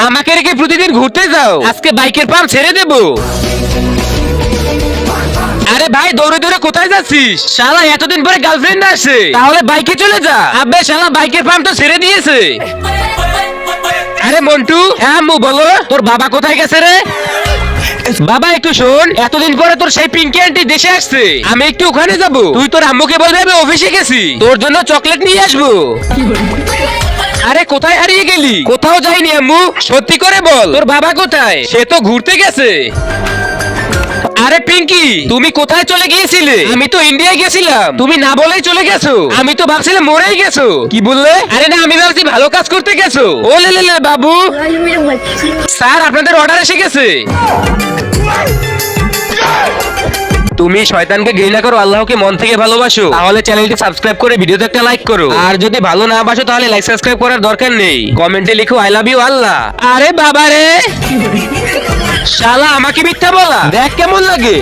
আমাকে রেখে প্রতিদিন ঘুরতে যাও, আজকে বাইকের পাম্প ছেড়ে দেবো। আরে ভাই দৌড়ে দৌড়ে কোথায় যাচ্ছিস? শালা এতদিন পরে গার্লফ্রেন্ড আসছে, তাহলে বাইকে চলে যা। আবে শালা বাইকের পাম্প তো ছেড়ে দিয়েছে। আরে মন্টু। হ্যাঁ আম্মু বলো। তোর বাবা কোথায় গেছে রে? বাবা একটু শোন, এতদিন পরে তোর সেই পিঙ্কি আন্টি দেশে আসছে, আমি একটু ওখানে যাব। তুই তোর আম্মুকে বলবি আমি অফিসে গেছি, তোর জন্য চকলেট নিয়ে আসবো। আরে কোথায় হারিয়ে গেলি? কোথাও যাইনি আম্মু, সত্যি করে বল তোর বাবা কোথায়? সে তো ঘুরতে গেছে। আরে পিঙ্কি তুমি কোথায় চলে গিয়েছিলে? আমি তো ইন্ডিয়ায় গেছিলাম, তুমি না বলেই চলে গেছো। আমি তো ভাবছিলাম মরেই গেছো। কি বললে? আরে না আমি ভাবছি ভালো কাজ করতে গেছো। ও লে লে লে বাবু, স্যার আপনাদের অর্ডার এসে গেছে। তুমি শয়তানকে ঘৃণা করো, আল্লাহকে মন থেকে ভালোবাসো, তাহলে চ্যানেলটি সাবস্ক্রাইব করে ভিডিওতে একটা লাইক করো। আর যদি ভালো না বাসো তাহলে লাইক সাবস্ক্রাইব করার দরকার নেই, কমেন্টে লিখো আই লাভ ইউ আল্লাহ। আরে বাবা রে, শালা আমাকে মিথ্যা বলা, দেখ কেমন লাগে।